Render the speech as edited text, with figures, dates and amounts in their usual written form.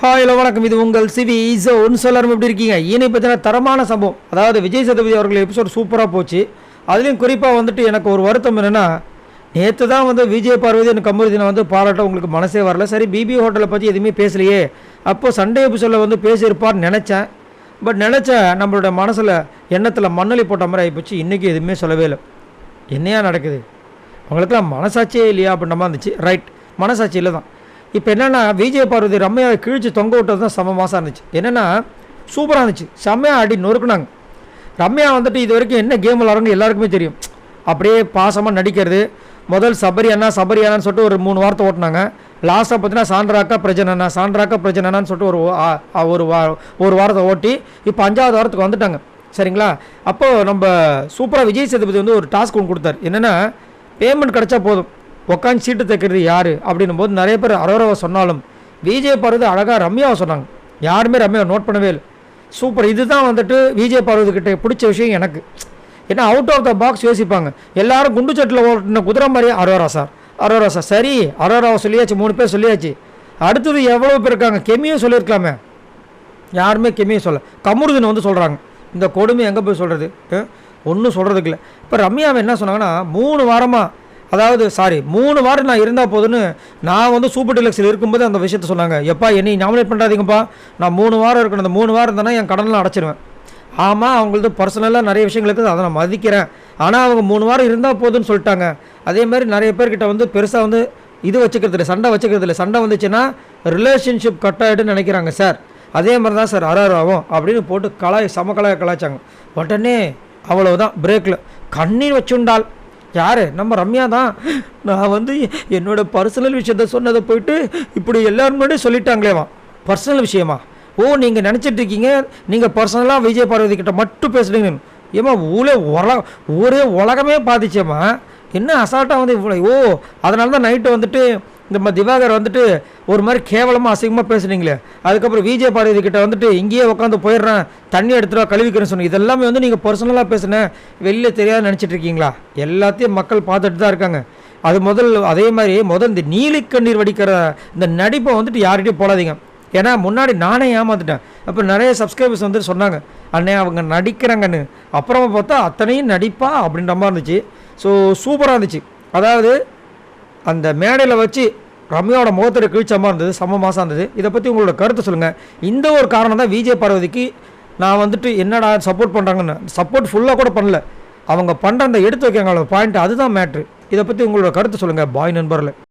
Hi hello வணக்கம். இது உங்கள் சிவி ஒன்று சொல்லாரும் எப்படி இருக்கீங்க? இனி பார்த்தீங்கன்னா தரமான சம்பவம். அதாவது விஜய் சேதுபதி அவர்கள் எபிசோட் சூப்பராக போச்சு. அதுலேயும் குறிப்பாக வந்துட்டு எனக்கு ஒரு வருத்தம் என்னென்னா, நேற்று தான் வந்து விஜய் பார்வதி எனக்கு கமருதீனை வந்து பாராட்ட உங்களுக்கு மனசே வரல. சரி, பிபி ஹோட்டலை பற்றி எதுவுமே பேசலையே, அப்போது சண்டே எபிசோடில் வந்து பேசியிருப்பார்னு நினச்சேன். பட் நம்மளோட மனசில் எண்ணத்தில் மண்ணலி போட்ட மாதிரி ஆகிப்போச்சு. இன்றைக்கி எதுவுமே சொல்லவே இல்லை. என்னையா நடக்குது உங்களுக்குலாம் மனசாட்சியே இல்லையா அப்படின்ற மாதிரி இருந்துச்சு. ரைட், மனசாட்சி இல்லை தான். இப்போ என்னென்னா, விஜய் பார்வதி ரம்யாவை கிழிச்சு தொங்க விட்டது தான் செம்ம மாதம் இருந்துச்சு. என்னென்னா சூப்பராக இருந்துச்சு, செம்மையாக ஆடி நொறுக்குனாங்க. ரம்யா வந்துட்டு இது வரைக்கும் என்ன கேம் விளாட்றவங்க எல்லாருக்குமே தெரியும். அப்படியே பாசமாக நடிக்கிறது. முதல் சபரி அண்ணான்னு சொல்லிட்டு ஒரு 3 வாரத்தை ஓட்டினாங்க. லாஸ்ட்டாக பார்த்தீங்கன்னா சாண்ட்ராக்கா பிரஜனான்னு சொல்லிட்டு ஒரு வாரத்தை ஓட்டி இப்போ 5வது வாரத்துக்கு வந்துட்டாங்க. சரிங்களா? அப்போது நம்ம சூப்பராக விஜய் சேதுபதி வந்து ஒரு டாஸ்க் ஒன்று கொடுத்தாரு. என்னென்னா, பேமெண்ட் கிடச்சா போதும், உட்காந்து சீட்டு தைக்கிறது யார் அப்படின்னும் போது நிறைய பேர் அரோராவை சொன்னாலும் விஜய் பார்வதி அழகாக ரம்யாவை சொன்னாங்க. யாருமே ரம்யாவை நோட் பண்ணவே இல்லை. சூப்பர். இதுதான் வந்துட்டு விஜய் பார்வதி கிட்ட பிடிச்ச விஷயம் எனக்கு. ஏன்னா அவுட் ஆஃப் த பாக்ஸ் யோசிப்பாங்க. எல்லாரும் குண்டுச்சட்டில் ஓட்டின குதிரை மாதிரி அரோரா சார். சரி, அரோராவை சொல்லியாச்சு, 3 பேர் சொல்லியாச்சு. அடுத்தது எவ்வளோ பேர் இருக்காங்க? கெமியும் சொல்லியிருக்கலாமே, யாருமே கெமியும் சொல்ல. கமருதீன் வந்து சொல்கிறாங்க. இந்த கொடுமை எங்கே போய் சொல்கிறது? ஒன்றும் சொல்கிறதுக்கு இல்லை. இப்போ ரம்யாவை என்ன சொன்னாங்கன்னா, 3 வாரம் நான் இருந்தால் போதுன்னு நான் வந்து சூப்பர் டிலக்ஸில் இருக்கும்போது அந்த விஷயத்த சொன்னாங்க. எப்பா என்னை நாமினேட் பண்ணுறாதீங்கப்பா, நான் 3 வாரம் இருக்கணும், அந்த 3 வாரம் இருந்தானா என் கடனெலாம் அடைச்சிடுவேன். ஆமாம், அவங்களது பர்சனலாக நிறைய விஷயங்கள் இருக்குது, அதை நான் மதிக்கிறேன். ஆனால் அவங்க 3 வாரம் இருந்தால் போதுன்னு சொல்லிட்டாங்க. அதே மாதிரி நிறைய பேர்கிட்ட வந்து பெருசாக வந்து இது வச்சுக்கிறது இல்லை, சண்டை வந்துச்சுன்னா ரிலேஷன்ஷிப் கட் ஆகிட்டுன்னு நினைக்கிறாங்க சார். அதே மாதிரி தான் சார் அரோராவும் அப்படின்னு போட்டு கலாய்ச்சாங்க. உடனே அவ்வளவுதான், பிரேக்கில் கண்ணீர் வச்சுண்டால் யார்? நம்ம ரம்யா தான். நான் வந்து என்னோட பர்சனல் விஷயத்த சொன்னதை போயிட்டு இப்படி எல்லோரும் முன்னாடியே சொல்லிட்டாங்களேவா? பர்சனல் விஷயமா? ஓ, நீங்கள் நினச்சிட்டு இருக்கீங்க நீங்கள் பர்சனலாக விஜய் பார்வதி கிட்ட மட்டும் பேசுகிறீங்க. ஏமா ஒரே உலகமே பாதிச்சேம்மா, என்ன அசால்ட்டாக வந்து இவ்வளோ? ஓ, அதனால தான் நைட்டு வந்துட்டு இந்த திவாகர் வந்துட்டு ஒரு மாதிரி கேவலமாக அசிங்கமாக பேசுனீங்களே. அதுக்கப்புறம் விஜய் பார்வதி கிட்ட வந்துட்டு இங்கேயே உட்காந்து போயிடுறேன், தண்ணி எடுத்துகிட்டு கழுவிக்கிறேன்னு சொன்னீங்க. இதெல்லாமே வந்து நீங்கள் பர்சனலாக பேசுனேன், வெளியில் தெரியாது நினச்சிட்டு இருக்கீங்களா? எல்லாத்தையும் மக்கள் பார்த்துட்டு தான் இருக்காங்க. அதே மாதிரி இந்த நீலி கண்ணீர் வடிக்கிற இந்த நடிப்பை வந்துட்டு யார்கிட்டையும் போடாதீங்க. ஏன்னா முன்னாடி நானே ஏமாந்துட்டேன். அப்போ நிறைய சப்ஸ்கிரைபர்ஸ் வந்துட்டு சொன்னாங்க, அண்ணே அவங்க நடிக்கிறாங்கன்னு. அப்புறமா பார்த்தா அத்தனையும் நடிப்பா அப்படின்ற மாதிரி இருந்துச்சு. ஸோ சூப்பராக இருந்துச்சு. அதாவது அந்த மேடையில் வச்சு ரம்யாவோட முகத்தில் கிழிச்ச மாதிரி இருந்தது, செம்ம மாதம் இருந்தது. இதை பற்றி உங்களோட கருத்தை சொல்லுங்கள். இந்த ஒரு காரணம் தான் விஜய் பார்வதிக்கு நான் வந்துட்டு என்னடா சப்போர்ட் பண்ணுறாங்கன்னு. சப்போர்ட் ஃபுல்லாக கூட பண்ணல, அவங்க பண்ணுற அந்த எடுத்து வைக்காங்கள பாயிண்ட், அதுதான் மேட்ரு. இதை பற்றி உங்களோட கருத்தை சொல்லுங்கள் பாய் நண்பர்களே.